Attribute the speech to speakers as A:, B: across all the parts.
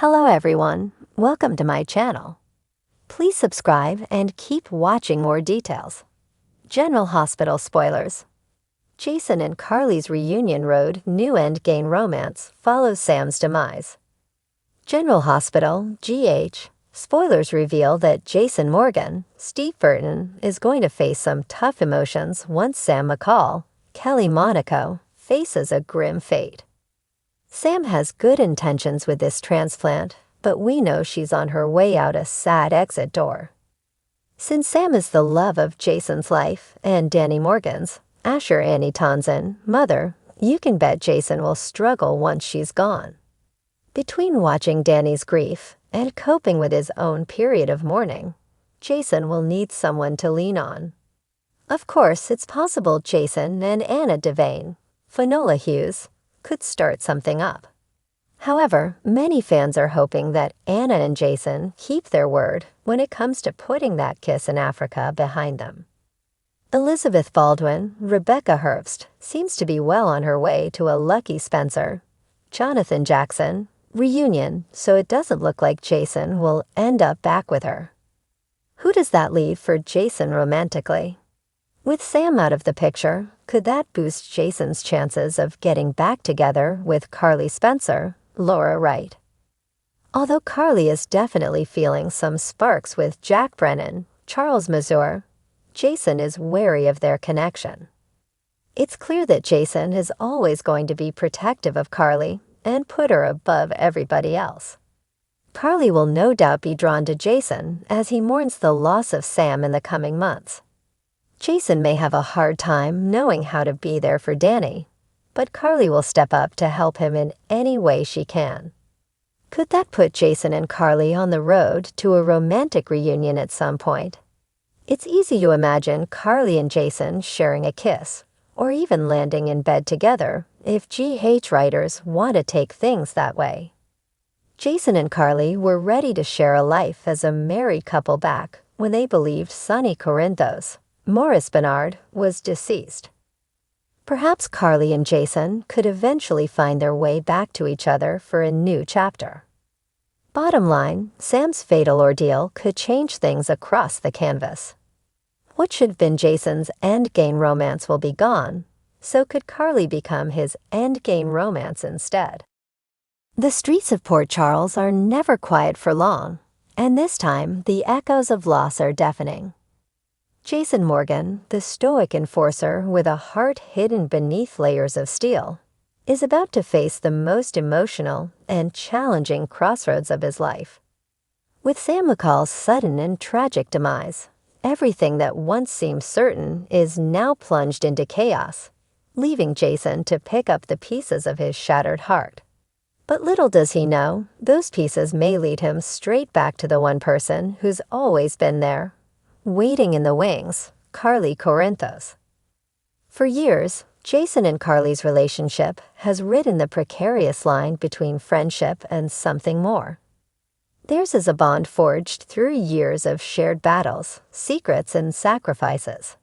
A: Hello everyone, welcome to my channel. Please subscribe and keep watching more details. General Hospital spoilers. Jason and Carly's reunion road new endgame romance follows Sam's demise. General Hospital, GH, spoilers reveal that Jason Morgan, Steve Burton, is going to face some tough emotions once Sam McCall, Kelly Monaco, faces a grim fate. Sam has good intentions with this transplant, but we know she's on her way out a sad exit door. Since Sam is the love of Jason's life and Danny Morgan's, Asher Annie Tonson, mother, you can bet Jason will struggle once she's gone. Between watching Danny's grief and coping with his own period of mourning, Jason will need someone to lean on. Of course, it's possible Jason and Anna Devane, Finola Hughes, could start something up. However, many fans are hoping that Anna and Jason keep their word when it comes to putting that kiss in Africa behind them. Elizabeth Baldwin, Rebecca Herbst, seems to be well on her way to a lucky Spencer. Jonathan Jackson, reunion, so it doesn't look like Jason will end up back with her. Who does that leave for Jason romantically? With Sam out of the picture, could that boost Jason's chances of getting back together with Carly Spencer, Laura Wright? Although Carly is definitely feeling some sparks with Jack Brennan, Charles Mazur, Jason is wary of their connection. It's clear that Jason is always going to be protective of Carly and put her above everybody else. Carly will no doubt be drawn to Jason as he mourns the loss of Sam in the coming months. Jason may have a hard time knowing how to be there for Danny, but Carly will step up to help him in any way she can. Could that put Jason and Carly on the road to a romantic reunion at some point? It's easy to imagine Carly and Jason sharing a kiss, or even landing in bed together if GH writers want to take things that way. Jason and Carly were ready to share a life as a married couple back when they believed Sonny Corinthos, Morris Bernard, was deceased. Perhaps Carly and Jason could eventually find their way back to each other for a new chapter. Bottom line, Sam's fatal ordeal could change things across the canvas. What should have been Jason's endgame romance will be gone, so could Carly become his endgame romance instead? The streets of Port Charles are never quiet for long, and this time the echoes of loss are deafening. Jason Morgan, the stoic enforcer with a heart hidden beneath layers of steel, is about to face the most emotional and challenging crossroads of his life. With Sam McCall's sudden and tragic demise, everything that once seemed certain is now plunged into chaos, leaving Jason to pick up the pieces of his shattered heart. But little does he know, those pieces may lead him straight back to the one person who's always been there, waiting in the wings, Carly Corinthos. For years, Jason and Carly's relationship has ridden the precarious line between friendship and something more. Theirs is a bond forged through years of shared battles, secrets, and sacrifices.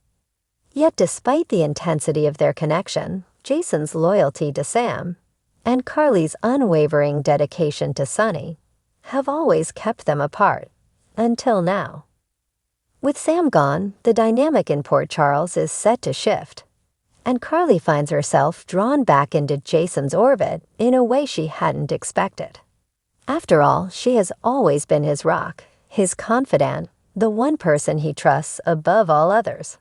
A: Yet despite the intensity of their connection, Jason's loyalty to Sam, and Carly's unwavering dedication to Sonny, have always kept them apart, until now. With Sam gone, the dynamic in Port Charles is set to shift, and Carly finds herself drawn back into Jason's orbit in a way she hadn't expected. After all, she has always been his rock, his confidant, the one person he trusts above all others.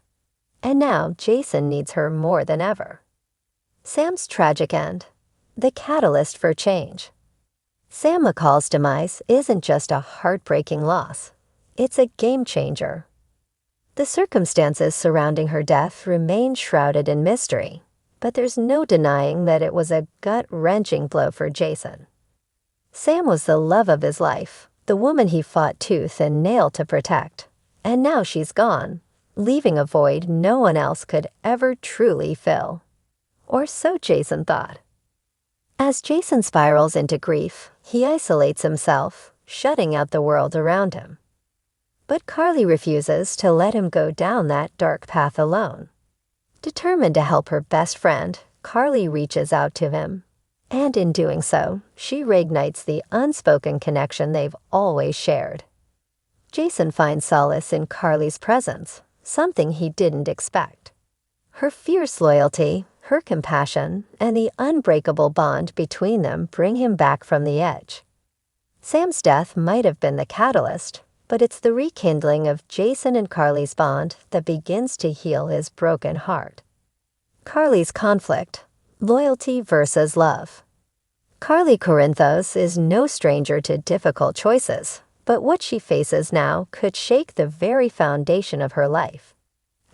A: And now Jason needs her more than ever. Sam's tragic end, the catalyst for change. Sam McCall's demise isn't just a heartbreaking loss, it's a game changer. The circumstances surrounding her death remain shrouded in mystery, but there's no denying that it was a gut-wrenching blow for Jason. Sam was the love of his life, the woman he fought tooth and nail to protect, and now she's gone, leaving a void no one else could ever truly fill. Or so Jason thought. As Jason spirals into grief, he isolates himself, shutting out the world around him. But Carly refuses to let him go down that dark path alone. Determined to help her best friend, Carly reaches out to him, And in doing so, she reignites the unspoken connection they've always shared. Jason finds solace in Carly's presence, something he didn't expect. Her fierce loyalty, her compassion, and the unbreakable bond between them bring him back from the edge. Sam's death might have been the catalyst, but it's the rekindling of Jason and Carly's bond that begins to heal his broken heart. Carly's conflict: loyalty versus love. Carly Corinthos is no stranger to difficult choices, but what she faces now could shake the very foundation of her life.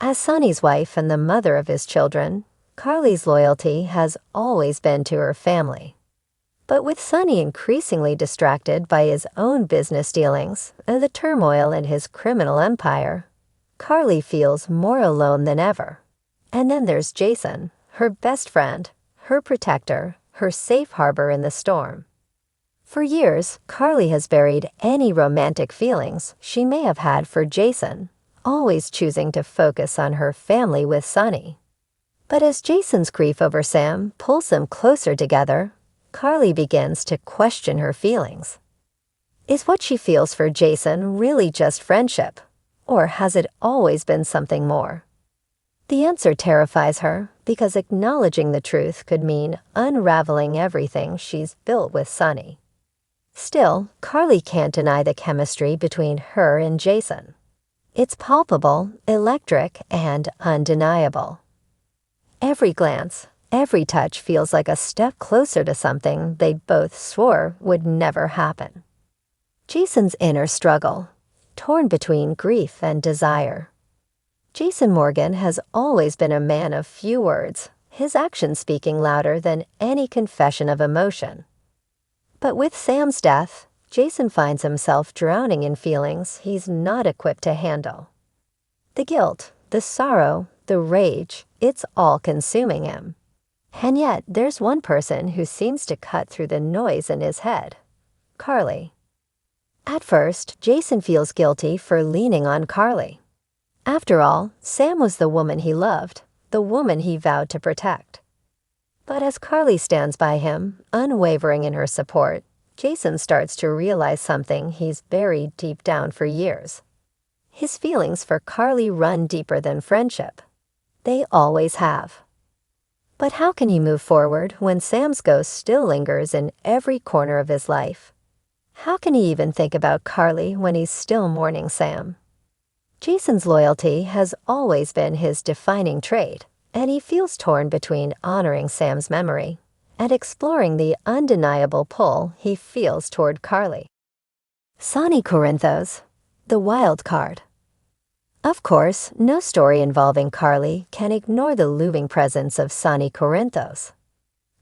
A: As Sonny's wife and the mother of his children, Carly's loyalty has always been to her family. But with Sonny increasingly distracted by his own business dealings and the turmoil in his criminal empire, Carly feels more alone than ever. And then there's Jason, her best friend, her protector, her safe harbor in the storm. For years, Carly has buried any romantic feelings she may have had for Jason, always choosing to focus on her family with Sonny. But as Jason's grief over Sam pulls them closer together, Carly begins to question her feelings. Is what she feels for Jason really just friendship, or has it always been something more? The answer terrifies her because acknowledging the truth could mean unraveling everything she's built with Sonny. Still, Carly can't deny the chemistry between her and Jason. It's palpable, electric, and undeniable. Every glance, every touch feels like a step closer to something they both swore would never happen. Jason's inner struggle, torn between grief and desire. Jason Morgan has always been a man of few words, his actions speaking louder than any confession of emotion. But with Sam's death, Jason finds himself drowning in feelings he's not equipped to handle. The guilt, the sorrow, the rage, it's all consuming him. And yet, there's one person who seems to cut through the noise in his head: Carly. At first, Jason feels guilty for leaning on Carly. After all, Sam was the woman he loved, the woman he vowed to protect. But as Carly stands by him, unwavering in her support, Jason starts to realize something he's buried deep down for years. His feelings for Carly run deeper than friendship. They always have. But how can he move forward when Sam's ghost still lingers in every corner of his life? How can he even think about Carly when he's still mourning Sam? Jason's loyalty has always been his defining trait, and he feels torn between honoring Sam's memory and exploring the undeniable pull he feels toward Carly. Sonny Corinthos, the wild card. Of course, no story involving Carly can ignore the looming presence of Sonny Corinthos.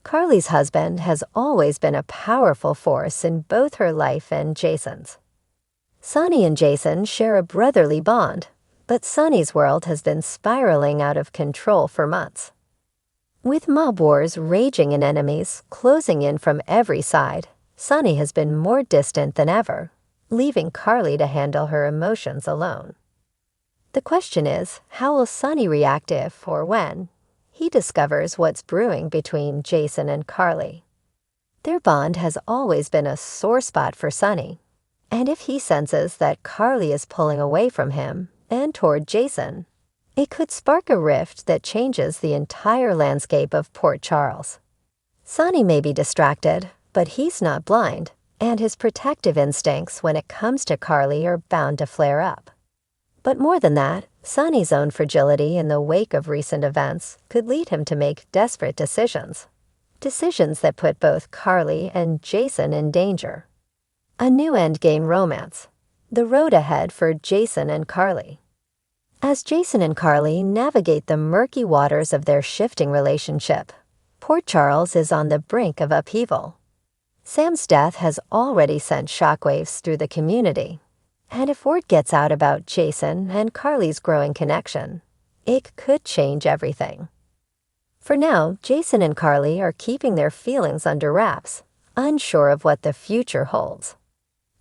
A: Carly's husband has always been a powerful force in both her life and Jason's. Sonny and Jason share a brotherly bond, but Sonny's world has been spiraling out of control for months. With mob wars raging and enemies closing in from every side, Sonny has been more distant than ever, leaving Carly to handle her emotions alone. The question is, how will Sonny react if, or when, he discovers what's brewing between Jason and Carly? Their bond has always been a sore spot for Sonny, and if he senses that Carly is pulling away from him and toward Jason, it could spark a rift that changes the entire landscape of Port Charles. Sonny may be distracted, but he's not blind, and his protective instincts when it comes to Carly are bound to flare up. But more than that, Sonny's own fragility in the wake of recent events could lead him to make desperate decisions. Decisions that put both Carly and Jason in danger. A new endgame romance. The road ahead for Jason and Carly. As Jason and Carly navigate the murky waters of their shifting relationship, Port Charles is on the brink of upheaval. Sam's death has already sent shockwaves through the community, and if word gets out about Jason and Carly's growing connection, it could change everything. For now, Jason and Carly are keeping their feelings under wraps, unsure of what the future holds.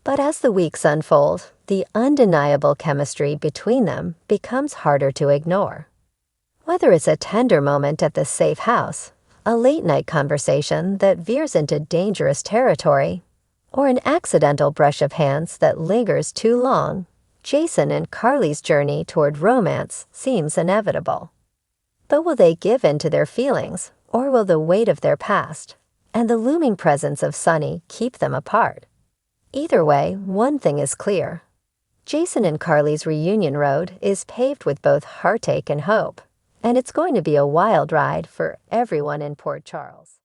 A: But as the weeks unfold, the undeniable chemistry between them becomes harder to ignore. Whether it's a tender moment at the safe house, a late-night conversation that veers into dangerous territory, or an accidental brush of hands that lingers too long, Jason and Carly's journey toward romance seems inevitable. But will they give in to their feelings, or will the weight of their past and the looming presence of Sunny keep them apart? Either way, one thing is clear. Jason and Carly's reunion road is paved with both heartache and hope, and it's going to be a wild ride for everyone in Port Charles.